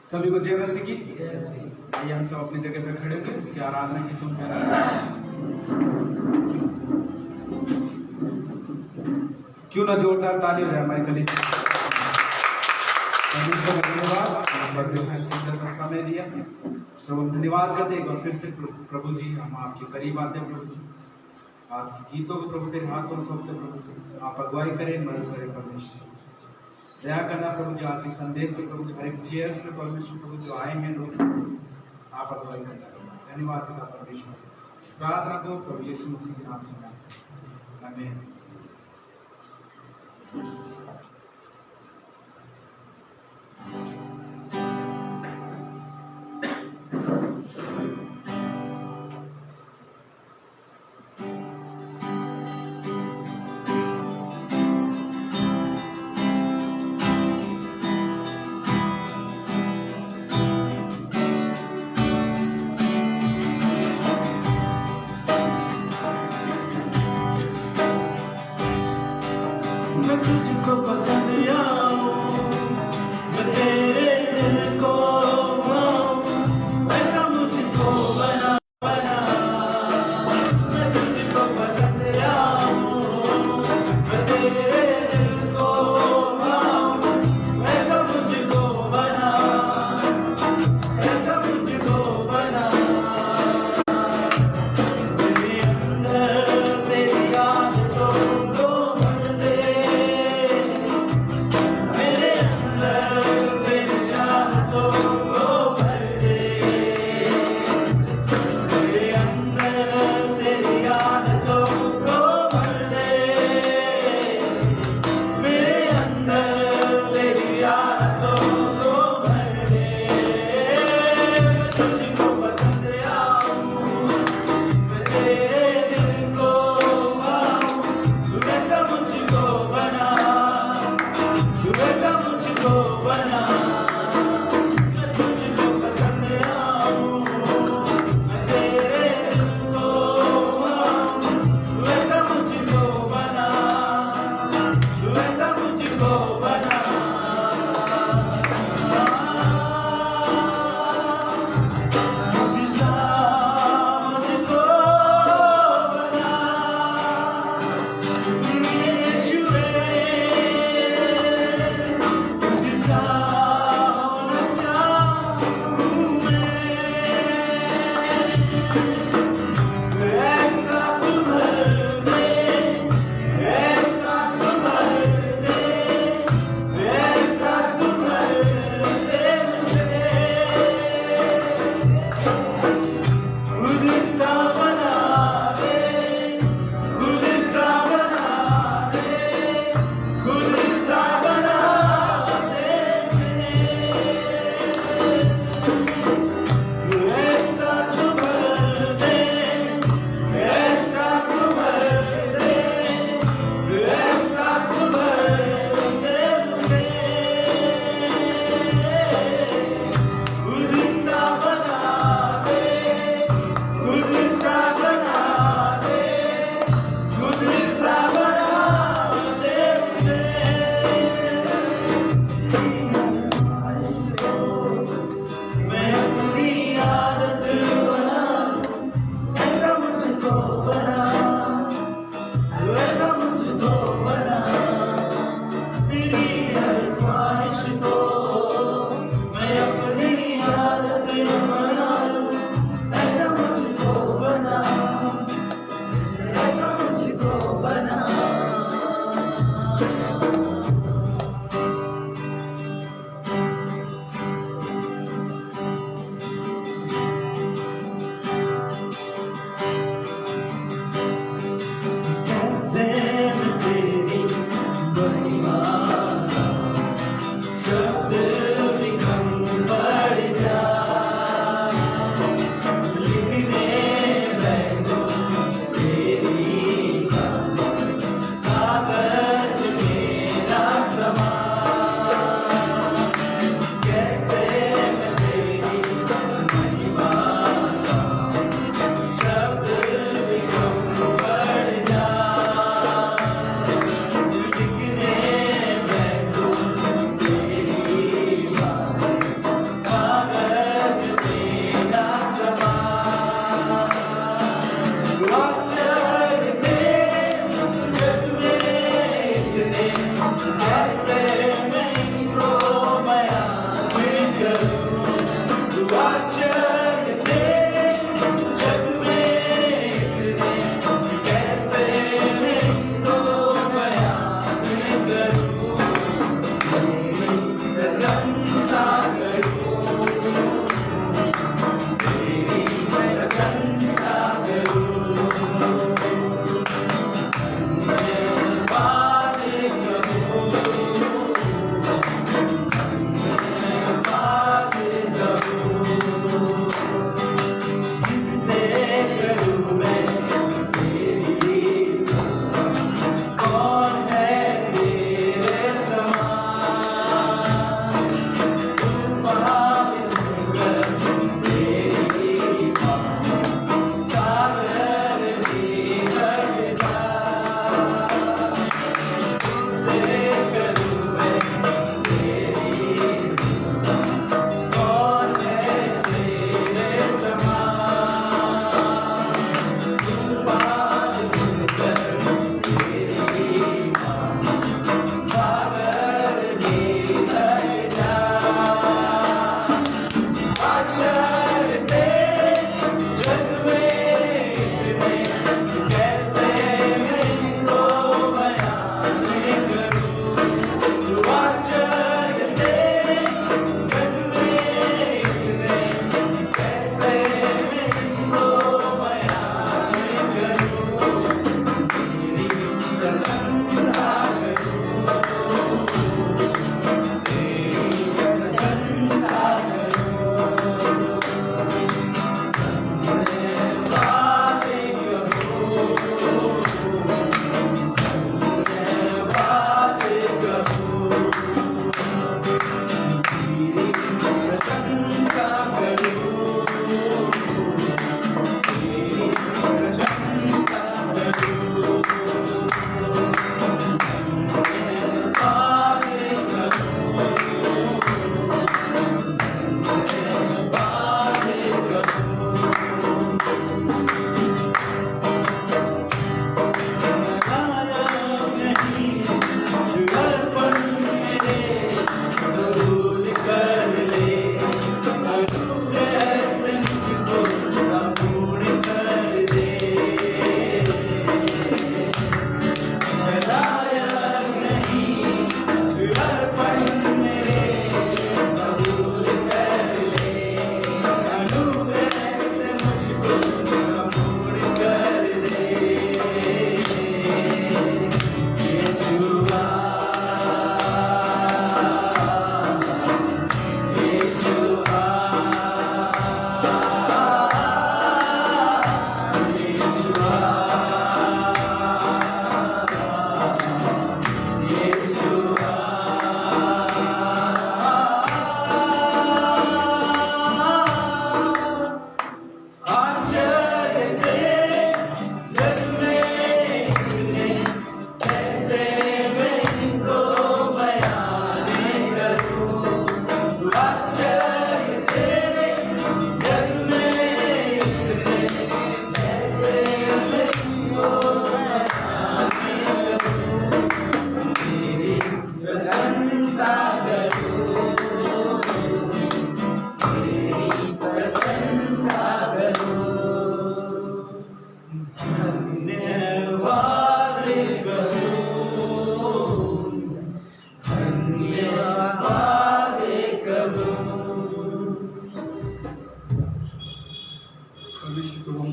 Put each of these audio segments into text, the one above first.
सभी को जय मसीह की। आइए हम सब अपनी जगह पे खड़े होकर उसकी आराधना की तुम क्यों ना जोरदार ताली हो जाए हमारे गली से। धन्यवाद समय दिया प्रभु, धन्यवाद करते एक बार फिर से प्रभु जी, हम आपके करीब आते हैं प्रभु जी। आज के गीतों को प्रभु तेरे हाथों में सौंपते प्रभु जी, आप अगुवाई करें, मदद करें परमेश्वर। दया करना प्रभु जी, आज के संदेश में प्रभु जी, हर एक चेयर्स में परमेश्वर प्रभु जो आए हैं लोग, आप अगुवाई करना। धन्यवाद पिता परमेश्वर, इस प्रार्थना को प्रभु यीशु मसीह के नाम से आमीन। मैं तुझको पसंद आऊं, मैं तेरे दिल को पाऊं, ऐसा मुझको बना बना। मैं तुझको पसंद आऊं, मैं तेरे दिल को पाऊं, ऐसा मुझको बना, ऐसा मुझको बना। मेरे अंदर तेरी आदतों को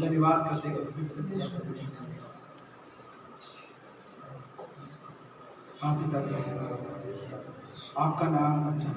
धन्यवाद करते हैं फिर से हाँ पिताजी आपका नाम अच्छा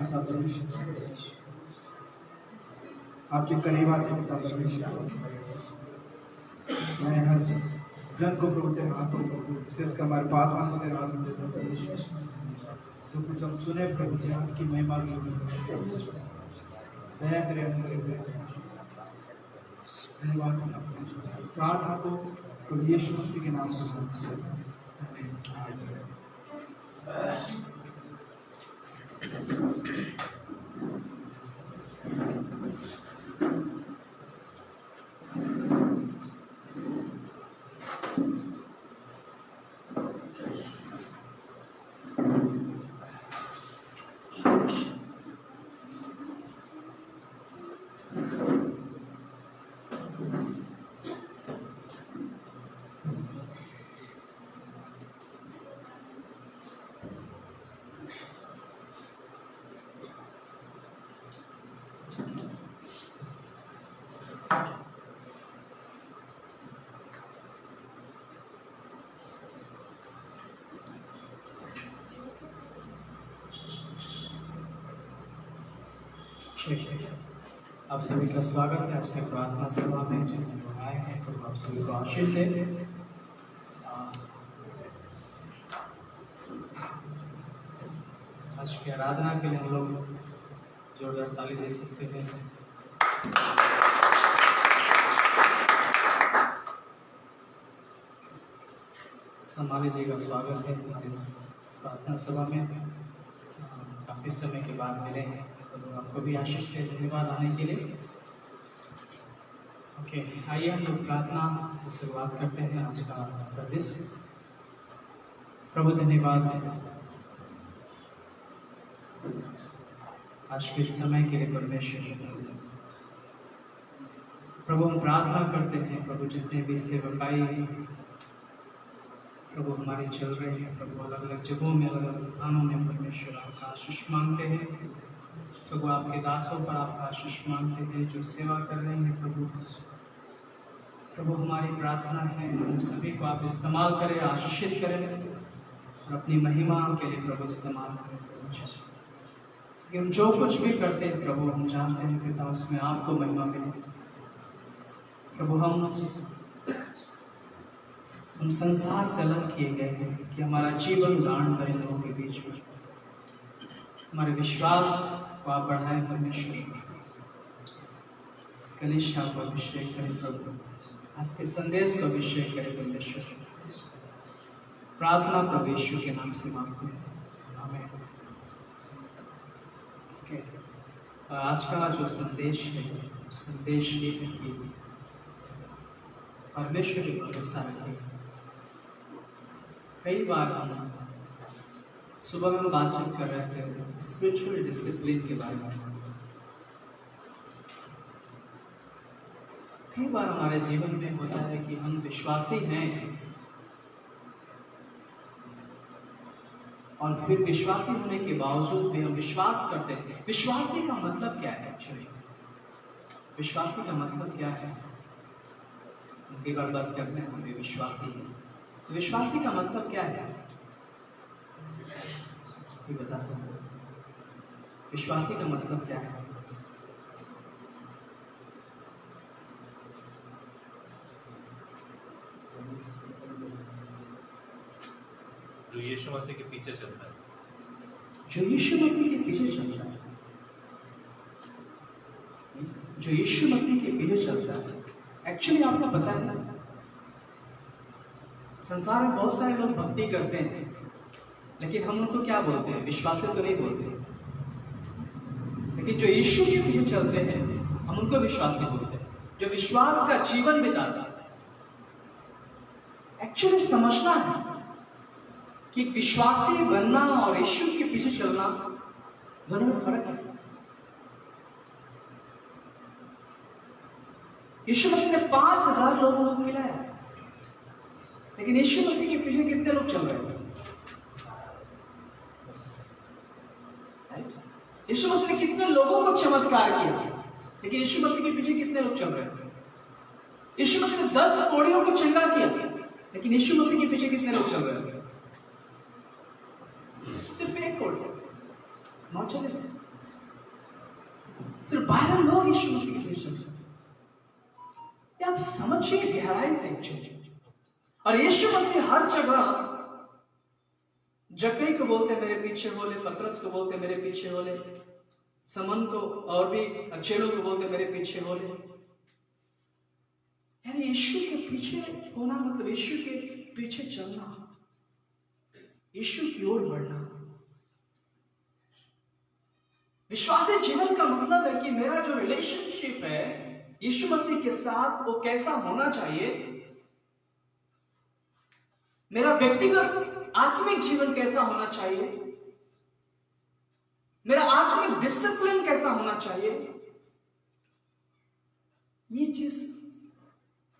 पिता परमेश्वर, आपके करीब आते पिता परमेश्वर, मैं हर जन को प्रभु तेरे हाथों में, विशेषकर हमारे पास आने तेरे हाथ में देता हूं परमेश्वर। जो कुछ हम सुने प्रभु जी, आपकी महिमा के लिए दया करें, धन्यवाद प्रार्थना को प्रभु यीशु मसीह के नाम से आप सभी का स्वागत है आज के प्रार्थना सभा में। जिन लोग आए हैं तो आप सभी को आशीष दे। आज की आराधना के लिए हम लोग जोरदार ताली दे सकते हैं। संभाली जी का स्वागत है हमारे इस प्रार्थना सभा में। काफ़ी समय के बाद मिले हैं तो आपको भी आशीष दे। धन्यवाद आने के लिए। ओके, आइए हम लोग प्रार्थना से शुरुआत करते हैं आज का सर्विस। प्रभु धन्यवाद आज के समय के लिए परमेश्वर। प्रभु हम प्रार्थना करते हैं प्रभु, जितने भी सेवकाई प्रभु हमारे चल रहे हैं प्रभु, अलग अलग जगहों में, अलग अलग स्थानों में परमेश्वर आपका आशीष मांगते हैं प्रभु। आपके दासों पर आपका आशीष मांगते हैं जो सेवा कर रहे हैं प्रभु। प्रभु हमारी प्रार्थना है हम सभी को आप इस्तेमाल करें, आशीषित करें और अपनी महिमा के लिए प्रभु इस्तेमाल करें प्रभु। हम जो कुछ भी करते हैं प्रभु, हम जानते हैं पिता उसमें आपको महिमा मिले प्रभु। हम संसार से अलग किए गए हैं कि हमारा जीवन दान करें लोगों के बीच में। हमारे विश्वास को आप बढ़ाएं परमेश्वर। इस कलिशा को अभिषेक करें प्रभु, आज के संदेश को अभिषेक करें परमेश्वर। प्रार्थना प्रभु यीशु के नाम से मांगते हैं, आमीन। आज का जो संदेश है, संदेश ये है कि परमेश्वर के भरोसा रखें। कई बार हम सुबह में बातचीत कर रहे थे स्पिरिचुअल डिसिप्लिन के बारे में। कई बार हमारे जीवन में होता है कि हम विश्वासी हैं और फिर विश्वासी होने के बावजूद भी हम विश्वास करते हैं। विश्वासी का मतलब क्या है एक्चुअली? विश्वासी का मतलब क्या है? कई बार बात करते हैं हम विश्वासी हैं, तो विश्वासी का मतलब क्या है? ये बता सकते? विश्वासी का मतलब क्या है? जो यीशु मसीह के पीछे चलता है। जो यीशु मसीह के पीछे चलता है। जो यीशु मसीह के पीछे चलता है। एक्चुअली आपको पता है ना, संसार में बहुत सारे लोग भक्ति करते हैं लेकिन हम उनको क्या बोलते हैं? विश्वासी तो नहीं बोलते। लेकिन जो यीशु के पीछे चलते हैं हम उनको विश्वासी बोलते हैं, जो विश्वास का जीवन बिताता है। एक्चुअली समझना है कि विश्वासी बनना और यीशु के पीछे चलना दोनों में फर्क है। यीशु मसीह ने 5000 लोगों को खिलाया, लेकिन यीशु मसीह के पीछे कितने लोग चल रहे हैं? यीशु मसीह ने कितने लोगों को चमत्कार किया, लेकिन यीशु मसीह के पीछे कितने लोग चल रहे हैं? यीशु मसीह ने 10 कोढ़ियों को चंगा किया, लेकिन यीशु मसीह के पीछे कितने लोग चल रहे हैं? सिर्फ एक कोढ़ी, 9 चले जाए। 12 लोग यीशु मसीह के पीछे चलते हैं। आप समझिए गहराई से एक चीज। और यीशु मसीह हर जगह जक्कई को बोलते मेरे पीछे बोले, पतरस को बोलते मेरे पीछे बोले, समन को और भी चेलों को बोलते मेरे पीछे बोले। यानी यीशु के पीछे होना मतलब यीशु के पीछे चलना, यीशु की ओर बढ़ना। विश्वासी जीवन का मतलब है कि मेरा जो रिलेशनशिप है यीशु मसीह के साथ वो कैसा होना चाहिए, मेरा व्यक्तिगत आत्मिक जीवन कैसा होना चाहिए, मेरा आत्मिक डिसिप्लिन कैसा होना चाहिए। ये चीज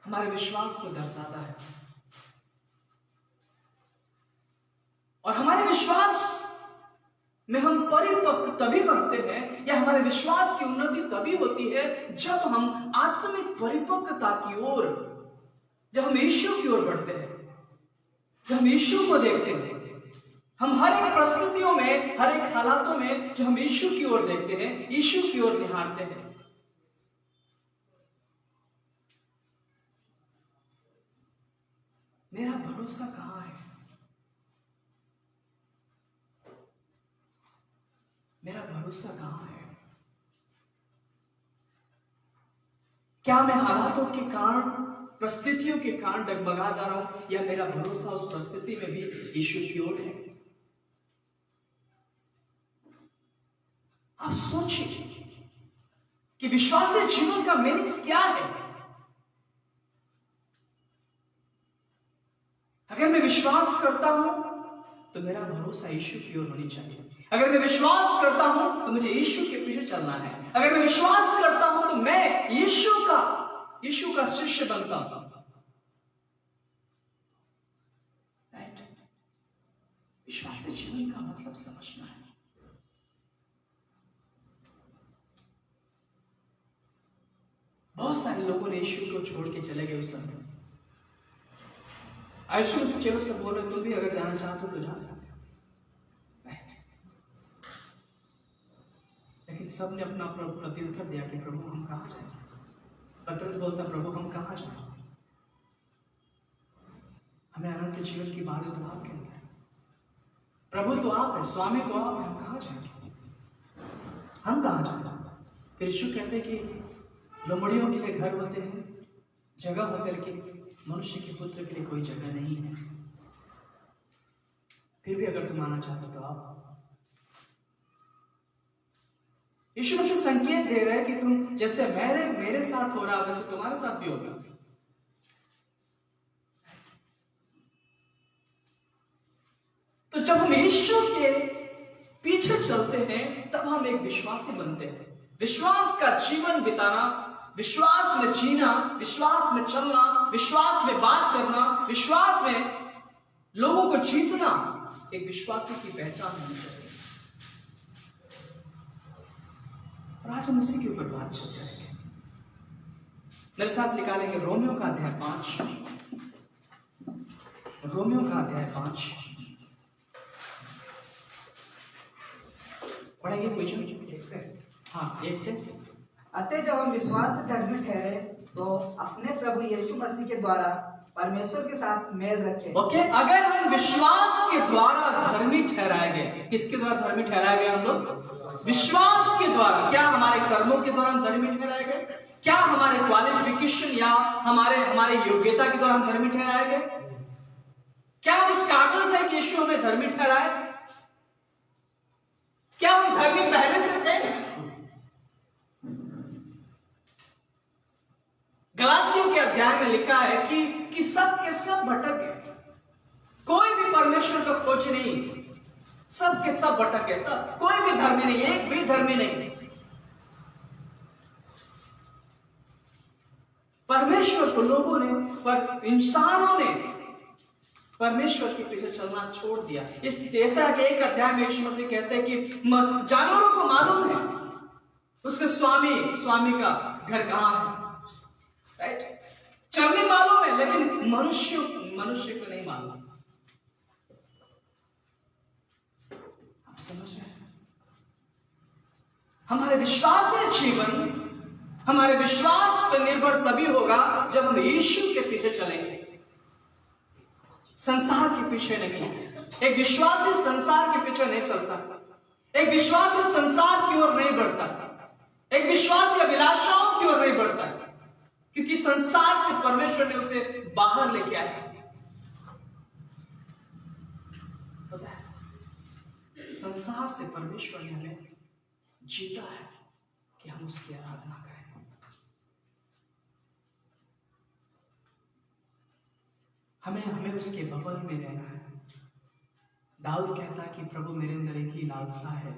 हमारे विश्वास को दर्शाता है। और हमारे विश्वास में हम परिपक्व तभी बनते हैं, या हमारे विश्वास की उन्नति तभी होती है जब हम आत्मिक परिपक्वता की ओर, जब हम यीशु की ओर बढ़ते हैं, जब हम यीशु को देखते हैं। हम हर एक परिस्थितियों में, हर एक हालातों में जो हम यीशु की ओर देखते हैं, यीशु की ओर निहारते हैं। मेरा भरोसा कहां है? मेरा भरोसा कहां है? क्या मैं हालातों के कारण, परिस्थितियों के कारण डगमगा जा रहा हूं, या मेरा भरोसा उस परिस्थिति में भी यीशु की ओर है? आप सोचिए कि विश्वासी जीवन का मीनिंग्स क्या है। अगर मैं विश्वास करता हूं तो मेरा भरोसा यीशु की ओर होनी चाहिए। अगर मैं विश्वास करता हूं तो मुझे यीशु के पीछे चलना है। अगर मैं विश्वास करता हूं तो मैं यीशु का शिष्य बनता हूं। राइट? विश्वासी जीवन का मतलब समझना है। बहुत सारे लोगों ने यीशु को छोड़ के चले गए उस समय। यीशु से चलो सब बोल रहे, तुम भी अगर जाना चाहते हो तो जा सकते हो। लेकिन सब ने अपना प्रत्युत्तर दिया कि प्रभु हम कहां जाएं? पतरस बोलता, प्रभु हम कहां जाएं? हमें अनंत जीवन की बात तो आप कहते हैं, प्रभु तो आप है, स्वामी तो आप है, हम कहां जाएंगे? हम कहां जाएंगे? फिर यीशु कहते कि लोमड़ियों के लिए घर होते हैं, जगह होते, लेकिन मनुष्य के पुत्र के लिए कोई जगह नहीं है। फिर भी अगर तुम आना चाहते तो आप। यीशु मसीह संकेत दे रहे हैं कि तुम जैसे मेरे साथ हो रहा वैसे तुम्हारे साथ भी होगा। तो जब हम यीशु के पीछे चलते हैं तब हम एक विश्वासी बनते हैं। विश्वास का जीवन बिताना, विश्वास में जीना, विश्वास में चलना, विश्वास में बात करना, विश्वास में लोगों को जीतना एक विश्वासी की पहचान होनी चाहिए। और आज हम उसी के ऊपर बात चल जाएंगे। मेरे साथ निकालेंगे रोमियो का अध्याय 5। रोमियो का अध्याय 5 पढ़ेंगे। कोई हाँ, एक से। अतः जब हम विश्वास से धर्मी ठहरे तो अपने प्रभु यीशु मसीह के द्वारा परमेश्वर के साथ मेल रखे। ओके, अगर हम विश्वास के द्वारा धर्मी ठहराए गए, किसके द्वारा धर्मी ठहराए गए हम लोग? विश्वास के द्वारा। क्या हमारे कर्मों के द्वारा हम धर्मी ठहराए गए? क्या हमारे क्वालिफिकेशन या हमारे योग्यता के द्वारा हम धर्मी ठहराए गए? क्या हम उस काबिल थे कि यीशु हमें धर्मी ठहराए? क्या हम धर्मी पहले से थे? गलातियों के अध्याय में लिखा है कि सब के सब भटक गए, कोई भी परमेश्वर को खोज नहीं, सब के सब भटक गए, सब, कोई भी धर्मी नहीं, एक भी धर्मी नहीं। परमेश्वर को लोगों ने, पर इंसानों ने परमेश्वर के पीछे चलना छोड़ दिया। इस जैसा कि एक अध्याय में यीशु मसीह कहते हैं कि जानवरों को मालूम है उसके स्वामी का घर कहां है, राइट? चरनी मालूम है, लेकिन मनुष्य को नहीं मालूम। आप समझ रहे हैं? हमारे विश्वासी जीवन हमारे विश्वास पर निर्भर तभी होगा जब हम यीशु के पीछे चलेंगे, संसार के पीछे नहीं। एक विश्वासी संसार के पीछे नहीं चलता, एक विश्वासी संसार की ओर नहीं बढ़ता, एक विश्वासी अभिलाषाओं की ओर नहीं बढ़ता, क्योंकि संसार से परमेश्वर ने उसे बाहर लेके आया। पता है, संसार से परमेश्वर ने हमें जीता है कि हम उसकी आराधना करें। हमें उसके भवन में रहना है। दाऊद कहता है कि प्रभु मेरे अंदर एक ही लालसा है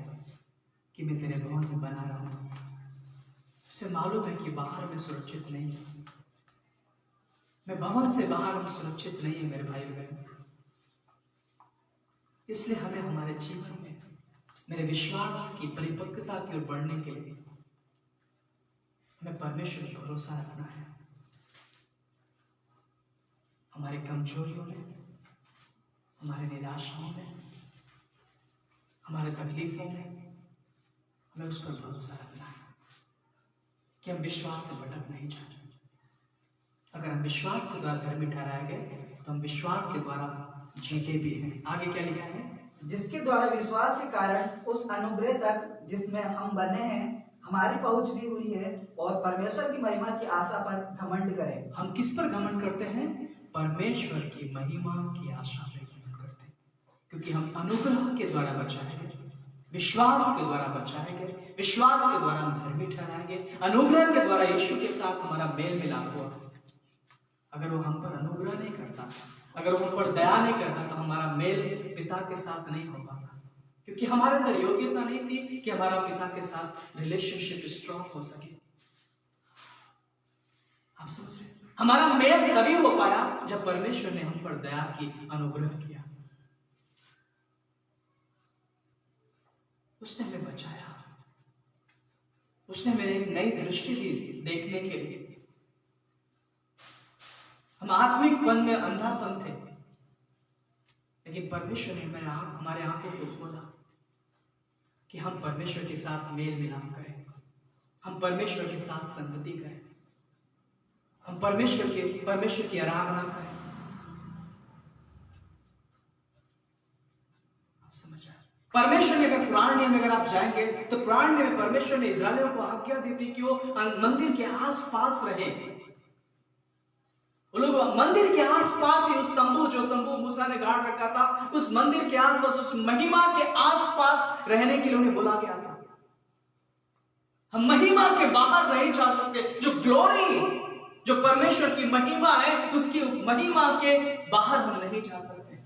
कि मैं तेरे भवन में बना रहूं। उसे मालूम है कि बाहर में सुरक्षित नहीं है, मैं भवन से बाहर हम सुरक्षित नहीं है मेरे भाई बहन। इसलिए हमें हमारे जीवन में मेरे विश्वास की परिपक्वता की ओर बढ़ने के लिए हमें परमेश्वर पर भरोसा रखना है। हमारे कमजोरियों में, हमारे निराशाओं में, हमारे तकलीफों में हमें उस पर भरोसा रखना है कि हम विश्वास से भटक नहीं जाते। अगर हम विश्वास के द्वारा धर्मी ठहराए गए तो हम विश्वास के द्वारा जीते भी हैं। आगे क्या लिखा है? जिसके द्वारा विश्वास के कारण उस अनुग्रह तक जिसमें हम बने हैं हमारी पहुंच भी हुई है, और परमेश्वर की महिमा की आशा पर घमंड करें। हम किस पर घमंड करते हैं? परमेश्वर की महिमा की आशा पर घमंड करते हैं, क्योंकि हम अनुग्रह के द्वारा बचाए गए, विश्वास के द्वारा बचाए गए, विश्वास के द्वारा हम धर्मी ठहराए गए, अनुग्रह के द्वारा यीशु के साथ हमारा मेल मिलाप हुआ। अगर वो हम पर अनुग्रह नहीं करता, अगर वो हम पर दया नहीं करता, तो हमारा मेल पिता के साथ नहीं हो पाता, क्योंकि हमारे अंदर योग्यता नहीं थी कि हमारा पिता के साथ रिलेशनशिप स्ट्रॉन्ग हो सके। आप समझ रहे हैं? हमारा मेल तभी हो पाया जब परमेश्वर ने हम पर दया की, अनुग्रह किया। उसने हमें बचाया, उसने हमें एक नई दृष्टि दी देखने के लिए। हम आत्मिक पन में अंधापन थे, लेकिन परमेश्वर ने हमारे आंखों को खोला कि हम परमेश्वर के साथ मेल मिलाप करें, हम परमेश्वर के साथ संगति करें, हम परमेश्वर की आराधना करें। आप समझ रहे हैं? परमेश्वर ने, अगर पुराने नियम में अगर आप जाएंगे तो पुराने नियम में परमेश्वर ने इस्राएलियों को आज्ञा दी थी कि वो मंदिर के आसपास रहे। वो लोग मंदिर के आसपास ही, उस जो तंबू मूसा ने गाड़ रखा था, उस मंदिर के आसपास, उस महिमा के आसपास रहने के लिए उन्हें बोला गया था। हम महिमा के बाहर नहीं जा सकते। जो ग्लोरी, जो परमेश्वर की महिमा है, उसकी महिमा के बाहर हम नहीं जा सकते।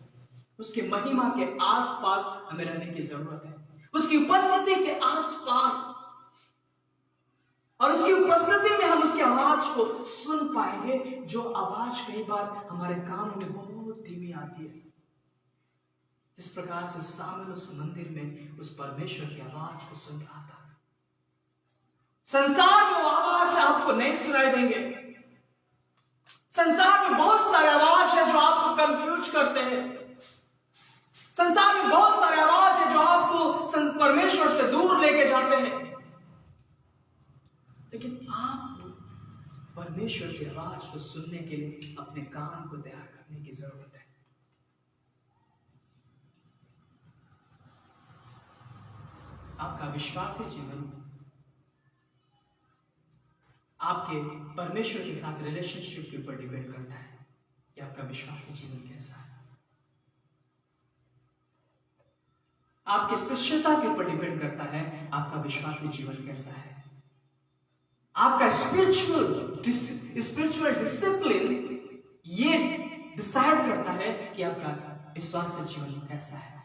उसकी महिमा के आसपास हमें रहने की जरूरत है, उसकी उपस्थिति के आसपास, और उसकी उपस्थिति में हम उसकी आवाज को सुन पाएंगे, जो आवाज कई बार हमारे कानों में बहुत धीमी आती है। जिस प्रकार से सामूएल उस मंदिर में उस परमेश्वर की आवाज को सुन रहा था। संसार में वो आवाज आपको नहीं सुनाई देंगे। संसार में बहुत सारे आवाज है जो आपको कंफ्यूज करते हैं। संसार में बहुत सारे आवाज है जो आपको परमेश्वर से दूर लेके जाते हैं, लेकिन आपको परमेश्वर की आवाज को सुनने के लिए अपने कान को तैयार करने की जरूरत है। आपका विश्वासी जीवन आपके परमेश्वर के साथ रिलेशनशिप के ऊपर डिपेंड करता है कि आपका विश्वासी जीवन कैसा है। आपके शिष्यता के ऊपर डिपेंड करता है आपका विश्वासी जीवन कैसा है। आपका स्पिरिचुअल डिसिप्लिन ये डिसाइड करता है कि आपका विश्वासी जीवन कैसा है।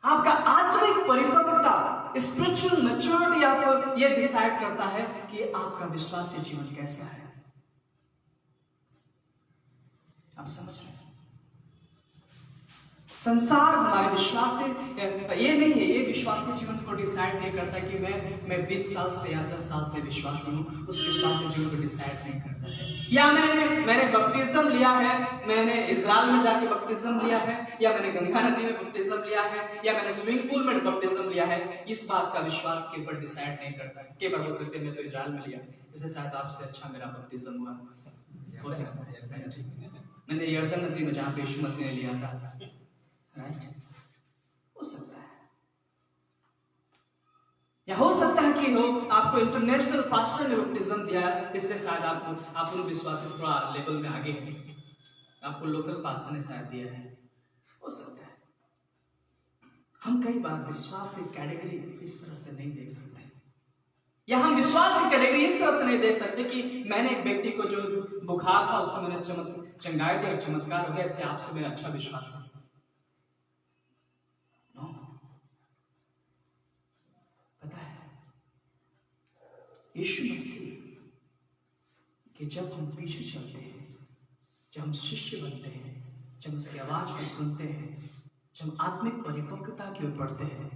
आपका आत्मिक परिपक्वता, स्पिरिचुअल मैच्योरिटी आपको यह डिसाइड करता है कि आपका विश्वासी जीवन कैसा है। आप समझ रहे हैं? संसार हमारे विश्वास से ये नहीं है, ये विश्वासी जीवन को डिसाइड नहीं करता कि मैं 20 साल से या 10 साल से विश्वासी हूँ, उस विश्वासी जीवन को डिसाइड नहीं करता है। या मैंने बपतिस्म लिया है, मैंने इजराइल में जाके बपतिस्म लिया है, या मैंने गंगा नदी में बपतिस्म लिया है, या मैंने स्विमिंग पूल में बपतिस्म लिया है, इस बात का विश्वास के ऊपर डिसाइड नहीं करता है। कई बार बोल सकते हैं मैं तो इजराइल में लिया, इससे शायद आपसे अच्छा मेरा बपतिस्म हुआ हो सकता है। मैंने यर्दन नदी में जहाँ पे यीशु मसीह ने लिया था, राइट, हो सकता है। या हो सकता है कि हो आपको इंटरनेशनल पास्टर ने बपतिस्म दिया, इसलिए शायद आप उन विश्वासी थोड़ा लेवल में आगे हैं, आपको लोकल पास्टर ने शायद दिया है, हो सकता है। हम कई बार विश्वास की कैटेगरी इस तरह से नहीं देख सकते, या हम विश्वास की कैटेगरी इस तरह से नहीं देख सकते कि मैंने एक व्यक्ति को जो बुखार था उसको मैंने चंगाई दिया, चमत्कार हो गया, इसलिए आपसे मेरा अच्छा विश्वास है। पता है यीशु मसीह कि जब हम पीछे चलते हैं, जब हम शिष्य बनते हैं, जब उसकी आवाज को सुनते हैं, जब आत्मिक परिपक्वता की ओर बढ़ते हैं,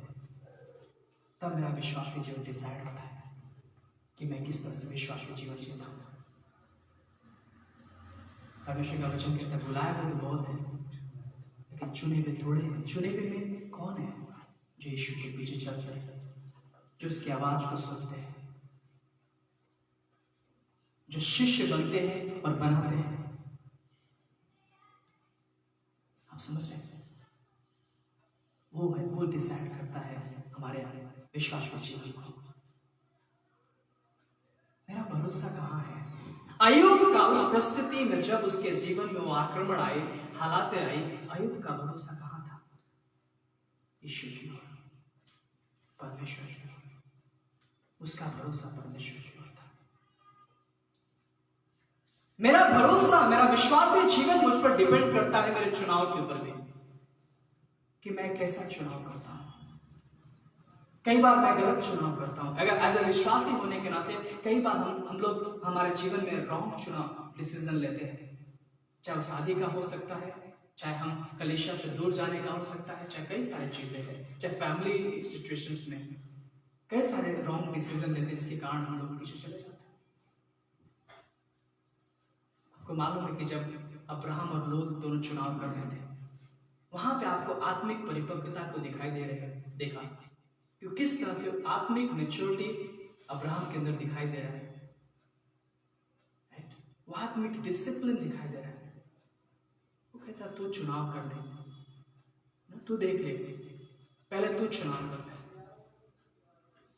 तब मेरा विश्वासी जीवन डिसाइड होता है कि मैं किस तरह से विश्वासी जीवन जीता हूं। परमेश्वर का वचन कहता है बुलाए हुए तो बहुत है, लेकिन चुने हुए थोड़े हैं। चुने हुए में कौन है? जो यीशु के पीछे चल रहे हैं, जो उसकी आवाज को सुनते हैं, जो शिष्य बनते हैं और बनाते हैं। आप समझ रहे हैं? वो डिसाइड करता है हमारे विश्वासी जीवन को। मेरा भरोसा कहाँ है? अय्यूब का उस परिस्थिति में जब उसके जीवन में वो आक्रमण आए, हालातें आई, अय्यूब का भरोसा कहाँ था? यीशु की ओर, परमेश्वर की ओर। उसका भरोसा परमेश्वर की ओर था। मेरा भरोसा, मेरा विश्वासी जीवन मुझ पर डिपेंड करता है मेरे चुनाव के ऊपर भी, कि मैं कैसा चुनाव करता हूं। कई बार मैं गलत चुनाव करता हूं। अगर एज ए विश्वासी होने के नाते कई बार हम लोग हमारे जीवन में रॉन्ग चुनाव डिसीजन लेते हैं। चाहे वो शादी का हो सकता है, चाहे हम कलीसिया से दूर जाने का हो सकता है, चाहे कई सारी चीजें हैं, चाहे फैमिली सिचुएशंस में कई सारे रॉन्ग डिसीजन लेते हैं, इसके कारण हम लोग पीछे चले जाते हैं। आपको मालूम है कि जब अब्राहम और लोत दोनों चुनाव कर रहे थे, वहां पे आपको आत्मिक परिपक्वता को दिखाई दे रहे हैं, देखा कि किस तरह से आत्मिक मैच्योरिटी अब्राहम के अंदर दिखाई दे रहा है। वो आत्मिक डिसिप्लिन दिखाई दे रहा है। वो कहता तू चुनाव कर ले, तू देख ले, पहले तू चुनाव कर ले।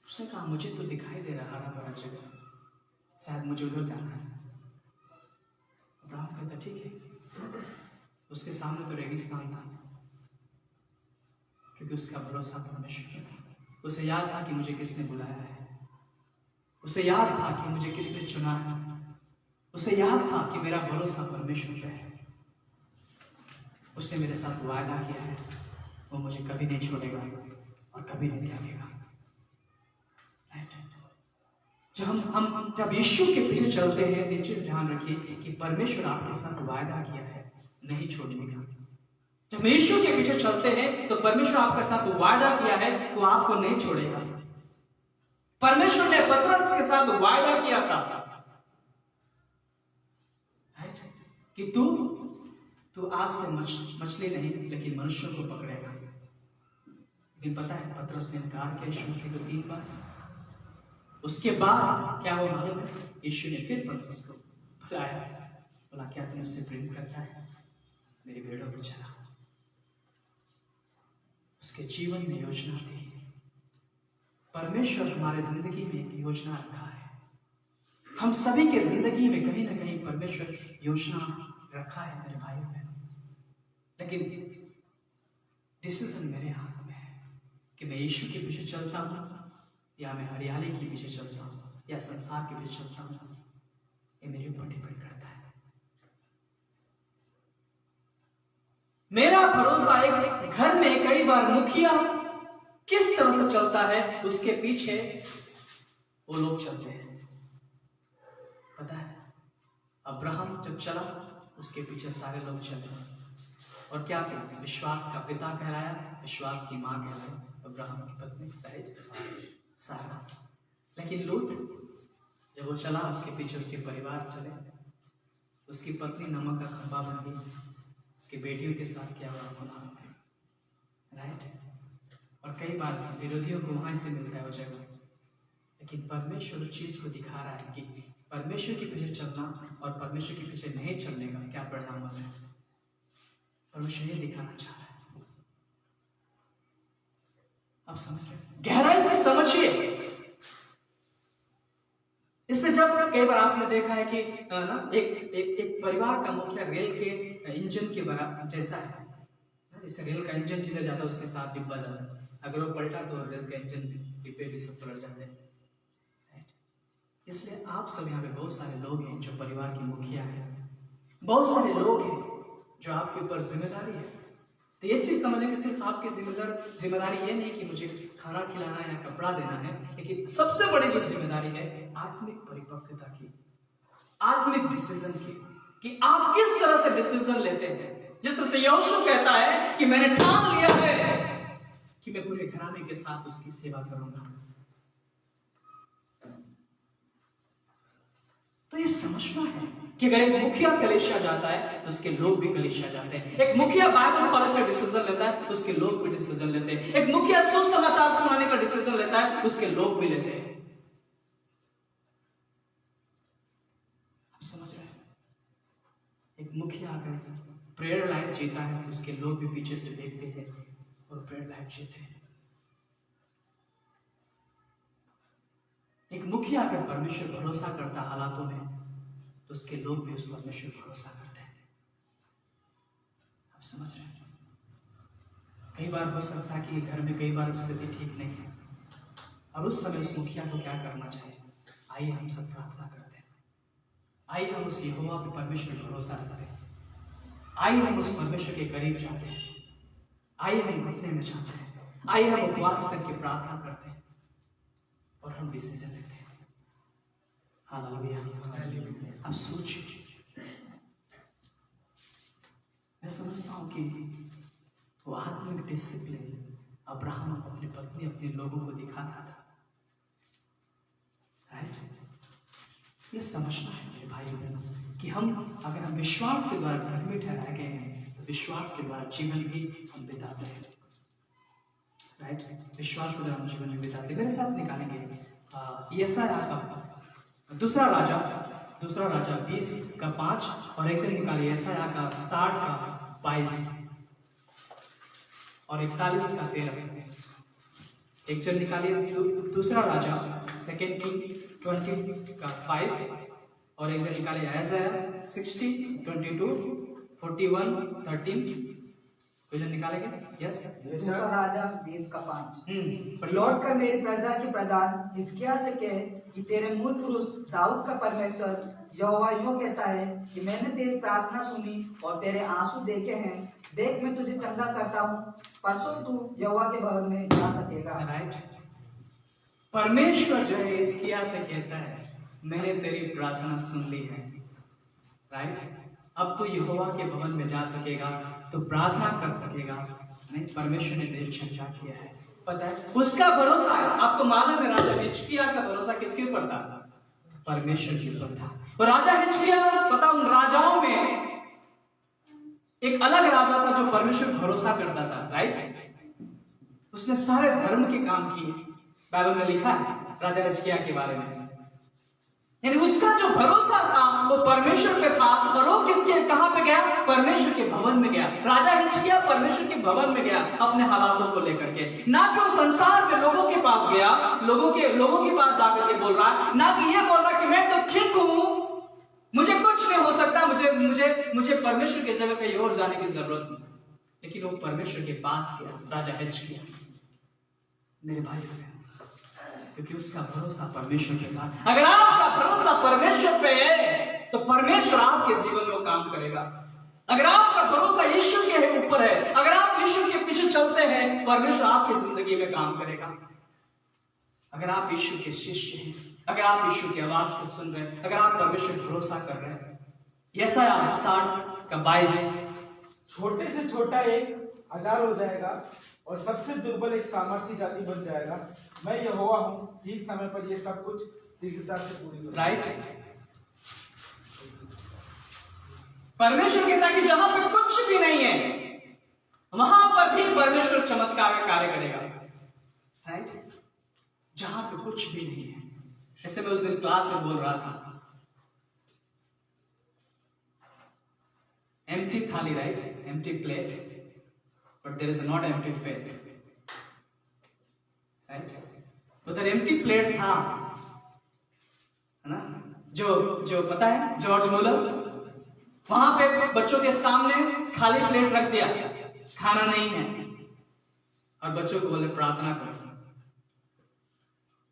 उसने कहा मुझे तो दिखाई दे रहा हरा भरा जगह, शायद मुझे उधर जाना है। अब्राहम कहता ठीक है। उसके सामने तो रेगिस्तान था, क्योंकि उसका भरोसा परमेश्वर पे था। उसे याद था कि मुझे किसने बुलाया है, उसे याद था कि मुझे किसने चुना है, उसे याद था कि मेरा भरोसा परमेश्वर पे है। उसने मेरे साथ वायदा किया है, वो मुझे कभी नहीं छोड़ेगा और कभी नहीं त्यागेगा। जब यीशु के पीछे चलते हैं, ये चीज ध्यान रखिए कि परमेश्वर आपके साथ वायदा किया है नहीं छोड़ने का। जब यीशु के पीछे चलते हैं तो परमेश्वर आपके साथ वायदा किया है कि वो आपको नहीं छोड़ेगा। परमेश्वर ने पतरस के साथ वायदा किया था कि तू आज से मछली नहीं लेकिन मनुष्यों को पकड़ेगा। लेकिन पता है पतरस ने इनकार किया यीशु मसीह को 3 बार। उसके बाद क्या हुआ मालूम है? यीशु ने फिर पतरस को बुलाया, बोला क्या तुम मुझसे प्रेम करता है? मेरी भेड़ों को चला। उसके जीवन में योजना थी। परमेश्वर हमारे जिंदगी में एक योजना रखा है। हम सभी के जिंदगी में कहीं ना कहीं परमेश्वर योजना रखा है मेरे भाई बहनों। लेकिन डिसीजन मेरे हाथ में है कि मैं यीशु के पीछे चलता हूं या मैं हरियाली के पीछे चलता हूं या संसार के पीछे चलता हूं। ये मेरे ऊपर डिपेंड करता है। मेरा भरोसा एक घर में कई बार मुखिया किस तरह से चलता है उसके पीछे वो लोग चलते हैं। पता है अब्राहम जब चला उसके पीछे सारे लोग चले। और क्या किया? विश्वास का पिता कहलाया, विश्वास की माँ कहलाई, अब्राहम की पत्नी, राइट, सारा। लेकिन लूत जब वो चला, उसके पीछे उसके परिवार चले, उसकी पत्नी नमक का खंभा बन गई, उसकी बेटियों के साथ क्या हुआ, राइट। और कई बार विरोधियों को वहां से मिलता है वो जगह, लेकिन परमेश्वर उस चीज को दिखा रहा है कि परमेश्वर के पीछे चलना और परमेश्वर के पीछे नहीं चलने का क्या परिणाम होता है। परमेश्वर ये दिखाना चाह रहा है। आप समझ रहे हैं? गहराई से समझिए। इससे जब कई बार आपने देखा है कि ना एक परिवार का मुखिया रेल के इंजन के बराबर जैसा है। जैसे रेल का इंजन जिधर जाता है उसके साथ डिब्बा जाता है, अगर वो पलटा तो रेल का इंजन डिब्बे भी सब पलट जाते हैं। इसलिए आप सब यहाँ पे बहुत सारे लोग हैं जो परिवार के मुखिया हैं, बहुत सारे लोग हैं जो आपके ऊपर जिम्मेदारी है। तो ये चीज समझें कि सिर्फ आपकी जिम्मेदारी ये नहीं कि मुझे खाना खिलाना या कपड़ा देना है, लेकिन सबसे बड़ी जो जिम्मेदारी है आत्मिक परिपक्वता की, आत्मिक डिसीजन की, कि आप किस तरह से डिसीजन लेते हैं। जिस तरह से यहोशू कहता है कि मैंने ठान लिया है कि मैं पूरे घराने के साथ उसकी सेवा करूंगा। तो ये समझना है कि अगर एक मुखिया कलीसिया जाता है तो उसके लोग भी कलीसिया जाते हैं। एक मुखिया बाइबल कॉलेज का डिसीजन लेता है, उसके लोग भी डिसीजन लेते हैं। एक मुखिया सुसमाचार सुनाने का डिसीजन लेता है, उसके लोग भी लेते हैं। आप समझ रहे हैं? एक मुखिया अगर प्रेयर लाइफ जीता है तो उसके लोग भी पीछे से देखते हैं और प्रेयर लाइफ जीते हैं। एक मुखिया अगर परमेश्वर भरोसा करता हालातों में तो उसके लोग भी उस परमेश्वर भरोसा करते हैं। आप समझ रहे हैं? कई बार हो सकता है कि घर में कई बार स्थिति ठीक नहीं है, और उस समय उस मुखिया को क्या करना चाहिए? आइए हम सब प्रार्थना करते हैं। आइए हम उस यहोवा पे परमेश्वर भरोसा रखते हैं। आइए हम उस परमेश्वर के करीब जाते हैं। आइए हम घुटने में जाते हैं। आइए हम उपवास करके प्रार्थना करते हैं और हम डिसीजन लेते हैं। हालेलुया। अब सोचिए, मैं समझता हूं कि वो आत्मिक डिसिप्लिन अब्राहम अपनी पत्नी अपने लोगों को दिखाता था, राइट। ये समझना है मेरे भाई बहनों कि हम अगर हम विश्वास के द्वारा घर में ठहराए गए हैं तो विश्वास के द्वारा जीवन भी हम बिताते हैं, राइट। विश्वास के द्वारा हम जीवन भी बिताते हैं। मेरे साथ निकालेंगे यशायाह का दूसरा राजा 20:5 और एक से निकालिए यशायाह का 60:22 और 41:13। एक से निकालिए दूसरा राजा 2 किंग 20:5 और एक से निकालिए यशायाह 60:22, 41:13। कोई जन निकालेंगे? यस। दूसरा राजा 20:5। लौट कर मेरी प्रजा के प्रधान हिजकिय्याह से कहे कि तेरे मूल पुरुष दाऊद का परमेश्वर यहोवा यूं कहता है कि मैंने तेरी प्रार्थना सुनी और तेरे आंसू देखे हैं। देख मैं तुझे चंगा करता हूँ, परसों तू यहोवा के भवन में जा सकेगा। राइट। परमेश्वर जो है हिजकिय्याह से कहता है मैंने तेरी प्रार्थना सुन ली है, राइट। अब तू यहोवा के भवन में जा सकेगा, तो प्रार्थना कर सकेगा। नहीं, परमेश्वर ने तेरी चंगा किया है। पता है उसका भरोसा है। आपको मालूम है राजा हिजकिय्याह का भरोसा किसके ऊपर था? परमेश्वर के ऊपर था। और राजा हिजकिय्याह, पता उन राजाओं में एक अलग राजा था जो परमेश्वर भरोसा करता था, राइट। उसने सारे धर्म के काम किए, बाइबल में लिखा है राजा हिजकिय्याह के बारे में। यानी उसका जो भरोसा था वो परमेश्वर पे था, और वो किसके कहां पे गया? परमेश्वर के भवन में गया। राजा हिजकिय्याह परमेश्वर के भवन में गया अपने हालातों को लेकर के, ना कि वो संसार में लोगों के पास गया, लोगों के पास जाकर के बोल रहा है, ना कि ये बोल रहा कि मैं तो ठीक हूं, मुझे कुछ नहीं हो सकता, मुझे परमेश्वर की जगह कहीं और जाने की जरूरत नहीं। लेकिन वो परमेश्वर के पास गया राजा हिजकिय्याह, मेरे भाई, क्योंकि उसका भरोसा परमेश्वर पे था। अगर आपका भरोसा परमेश्वर पे है तो परमेश्वर आपके जीवन में काम करेगा। अगर आपका भरोसा यीशु के ऊपर है, अगर आप यीशु के पीछे चलते हैं, परमेश्वर आपकी जिंदगी में काम करेगा। अगर आप यीशु के शिष्य हैं, अगर आप यीशु की आवाज को सुन रहे हैं, अगर आप परमेश्वर भरोसा कर रहे हैं, यशायाह 60:22 छोटे से छोटा एक 1000 हो जाएगा और सबसे दुर्बल एक सामर्थी जाति बन जाएगा। मैं यहोवा हूँ, ठीक समय पर ये सब कुछ शीघ्रता से पूरी करूंगा। राइट। परमेश्वर कहता है कि जहां पे कुछ भी नहीं है वहां पर भी परमेश्वर चमत्कार का कार्य करेगा। राइट। जहां पे कुछ भी नहीं है, ऐसे मैं उस दिन क्लास में बोल रहा था, एम्प्टी थाली, right, empty plate, but there is not empty faith, right. उधर एम्प्टी प्लेट था, है ना, जो पता है जॉर्ज मुलर, वहां पे बच्चों के सामने खाली प्लेट रख दिया, खाना नहीं है, और बच्चों को बोले प्रार्थना करो।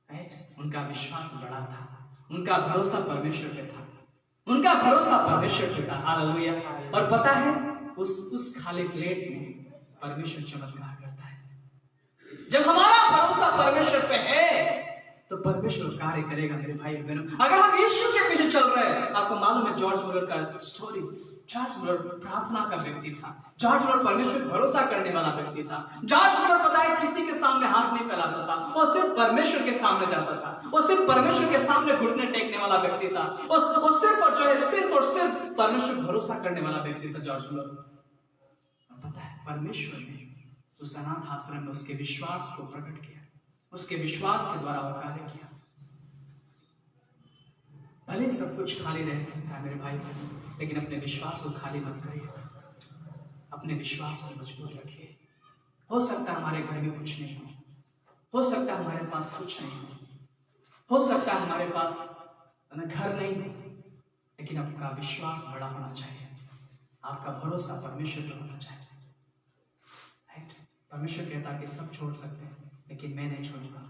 राइट। उनका विश्वास बड़ा था, उनका भरोसा परमेश्वर पे था, उनका भरोसा परमेश्वर पे था। हालेलुया। और पता है उस खाली प्लेट में परमेश्वर चमत्कार करता है। जब हमारा भरोसा परमेश्वर पे है तो परमेश्वर कार्य करेगा। मेरे भाई बहनों, अगर हम यीशु के पीछे चल रहे हैं, आपको मालूम है जॉर्ज मुलर का स्टोरी, जॉर्ज मुलर प्रार्थना का व्यक्ति था, जॉर्ज मुलर परमेश्वर भरोसा करने वाला व्यक्ति था। जॉर्ज मुलर पता है किसी के सामने हाथ नहीं फैलाता था, वो सिर्फ परमेश्वर के सामने जाता था, वो सिर्फ परमेश्वर के सामने घुटने टेकने वाला व्यक्ति था, वो सिर्फ और जो है सिर्फ और सिर्फ परमेश्वर भरोसा करने वाला व्यक्ति था जॉर्ज मुलर। पता है परमेश्वर ने उस अनाथ आश्रम में उसके विश्वास को प्रकट किया, उसके विश्वास के द्वारा वो कार्य किया। भले सब कुछ खाली रह सकता है मेरे भाई, लेकिन अपने विश्वास को खाली मत करिए, अपने विश्वास को मजबूत रखिए। हो सकता है हमारे घर में कुछ नहीं हो सकता है हमारे पास कुछ नहीं हो सकता है हमारे पास घर नहीं हो, लेकिन आपका विश्वास बड़ा होना चाहिए, आपका भरोसा परमेश्वर पर होना चाहिए। परमेश्वर कहता है कि सब छोड़ सकते हैं, लेकिन मैं नहीं छोड़ूंगा,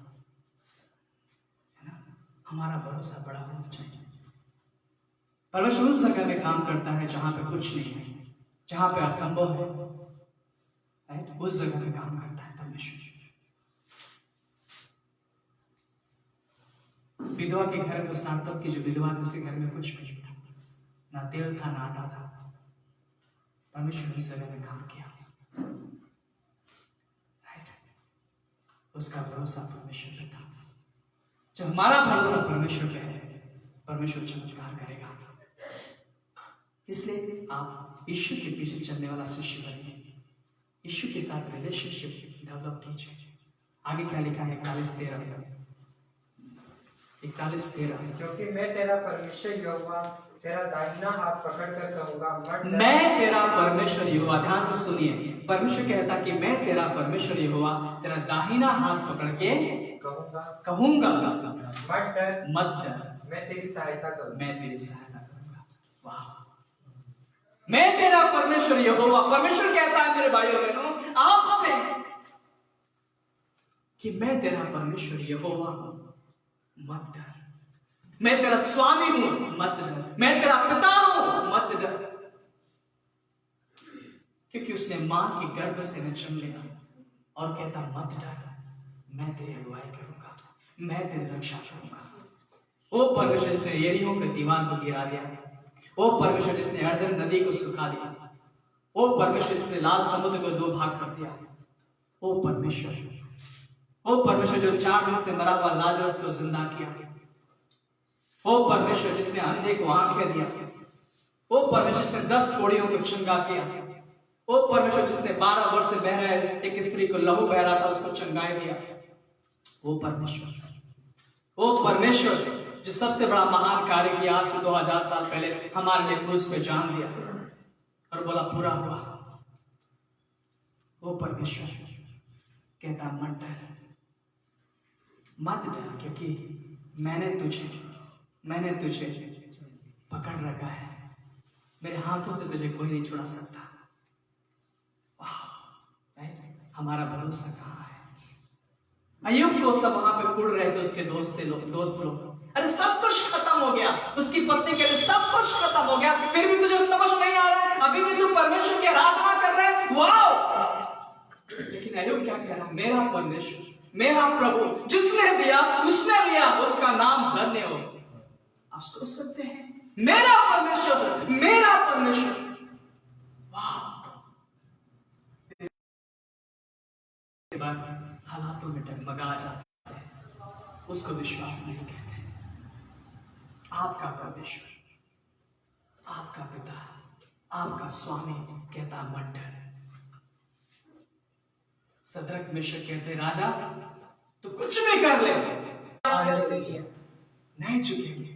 है ना। हमारा भरोसा बड़ा होना चाहिए। परमेश्वर उस जगह में काम करता है जहां पे कुछ नहीं है, जहां पे असंभव है, राइट, उस जगह में काम करता है परमेश्वर। विधवा के घर में, सार्थक की जो विधवा थी, उसके घर में कुछ नहीं था, ना तेल था ना आटा था। परमेश्वर उस जगह में काम किया, उसका भरोसा परमेश्वर पे था। जब हमारा भरोसा परमेश्वर पे है, परमेश्वर चमत्कार करेगा। इसलिए आप यीशु के पीछे चलने वाला शिष्य बनिए, यीशु के साथ रिलेशनशिप डेवलप कीजिए। आगे क्या लिखा है 41-13, क्योंकि मैं तेरा परमेश्वर यहोवा तेरा दाहिना हाथ पकड़कर कहूंगा मत डर। मैं तेरा परमेश्वर यहोवा, ध्यान से सुनिए, परमेश्वर कहता कि मैं तेरा परमेश्वर यहोवा तेरा दाहिना हाथ पकड़ के कहूंगा मत डर, मत डर, मैं तेरी सहायता करूंगा, मैं तेरी सहायता करूंगा। वाह, मैं तेरा परमेश्वर यहोवा। परमेश्वर कहता है मेरे भाइयों बहनों आपसे कि मैं तेरा परमेश्वर यहोवा हूं, मत डर। मैं तेरा स्वामी हूं, मत डर। मैं तेरा पिता हूं, मत डर। क्योंकि उसने मां के गर्भ से न जन्म लिया और कहता मत डर, मैं तेरी अगुवाई करूंगा, मैं तेरी रक्षा करूंगा। ओ परमेश्वर जिसने यरीहो के दीवार को गिरा दिया, ओ परमेश्वर जिसने यरदन नदी को सुखा दिया, ओ परमेश्वर जिसने लाल समुद्र को 2 भाग कर दिया, ओ परमेश्वर जो 4 दिन से मरा हुआ लाजरस को जिंदा किया, ओ परमेश्वर जिसने अंधे को आंखें दिया, ओ परमेश्वर जिसने 10 कोड़ियों को चंगा किया, ओ परमेश्वर जिसने 12 वर्ष से बह रहे एक स्त्री को लहू बह रहा था उसको चंगाई दिया, ओ परमेश्वर जो सबसे बड़ा महान कार्य किया आज से 2000 साल पहले हमारे लिए क्रूस पे जान दिया और बोला पूरा हुआ। ओ परमेश्वर कहता मत डर, मत डर, क्योंकि मैंने तुझे पकड़ रखा है, मेरे हाथों से तुझे कोई नहीं छुड़ा सकता। राइट, हमारा भरोसा कहाँ है? अय्यूब को सब वहां पे कुड़ रहे थे, उसके दोस्त लोग, अरे सब कुछ खत्म हो गया, उसकी पत्नी के लिए सब कुछ खत्म हो गया, फिर भी तुझे समझ नहीं आ रहा है, अभी भी तू परमेश्वर की आराधना कर रहा है, वाओ। लेकिन अय्यूब क्या कह रहा? मेरा परमेश्वर, मेरा प्रभु, जिसने दिया उसने लिया, उसका नाम धन्य हो। आप सोच सकते हैं, मेरा परमेश्वर, वाह, हालातों में डगमगा जाते हैं, उसको विश्वास नहीं कहते। आपका परमेश्वर, आपका पिता, आपका स्वामी कहता मत डर। सदरक मिश्र कहते राजा तो कुछ भी कर ले, नहीं झुकेंगे।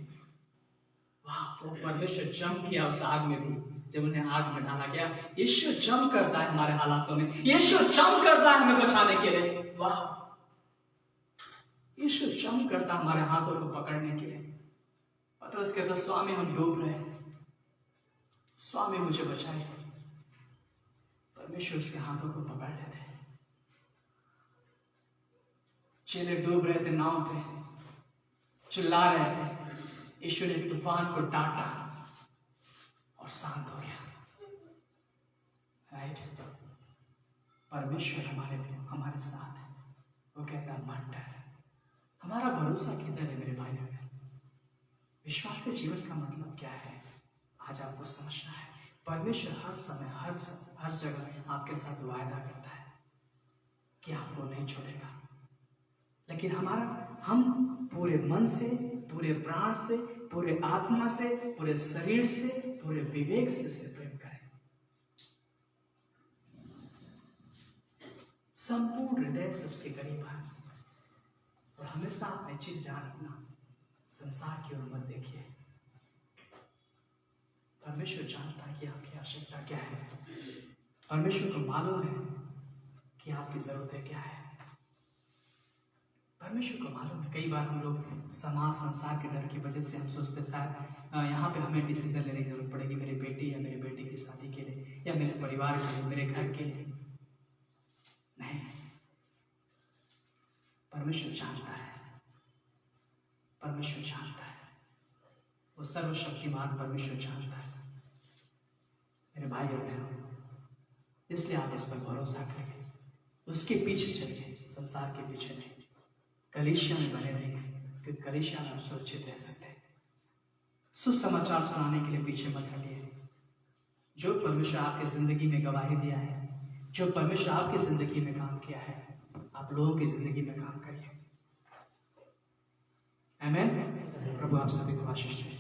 वाह, वो परमेश्वर जम किया उस आग में भी, जब उन्हें आग में डाला गया। यीशु जम करता है हमारे हालातों में, यीशु जम करता है हमें बचाने के लिए। वाह, यीशु जम करता है हमारे हाथों को पकड़ने के लिए। पतरस कहता स्वामी हम डूब रहे हैं, स्वामी मुझे बचाए। परमेश्वर उसके हाथों को पकड़ लेते हैं। चेले डूब रहे थे नाव पे, चिल्ला रहे थे, यीशु ने तूफान को डांटा और शांत हो गया। राइट, परमेश्वर हमारे साथ है। वो कहता है मत डर। हमारा भरोसा किधर है मेरे भाई बहन? विश्वासी जीवन का मतलब क्या है आज आपको समझना है। परमेश्वर हर समय हर जगह आपके साथ वायदा करता है कि आपको नहीं छोड़ेगा, लेकिन हम पूरे मन से, पूरे प्राण से, पूरे आत्मा से, पूरे शरीर से, पूरे विवेक से उसे प्रेम करें। संपूर्ण हृदय से उसके करीब आए। और हमेशा आप एक चीज ध्यान रखना, संसार की ओर मत देखिए। परमेश्वर जानता है कि आपकी आवश्यकता क्या है। परमेश्वर को मालूम है कि आपकी जरूरतें क्या है। परमेश्वर को मालूम है। कई बार हम लोग समाज संसार के डर की वजह से हम सोचते शायद यहाँ पे हमें डिसीजन लेने की जरूरत पड़ेगी मेरे बेटी या मेरे बेटे की शादी के लिए, या मेरे परिवार के लिए, मेरे घर के लिए। नहीं, परमेश्वर जानता है, परमेश्वर जानता है, वो सर्वशक्तिमान परमेश्वर जानता है। मेरे भाई और बहनों, इसलिए आप इस पर भरोसा करें, उसके पीछे चलिए, संसार के पीछे नहीं। कलीसिया में बने रहेंगे, क्योंकि कलीसिया में आप सुरक्षित रह सकते हैं। सुसमाचार सुनाने के लिए पीछे मत हटिए। जो परमेश्वर आपके जिंदगी में गवाही दिया है, जो परमेश्वर आपकी जिंदगी में काम किया है, आप लोगों की जिंदगी में काम करिए। आमीन। प्रभु आप सभी को आशीष दे।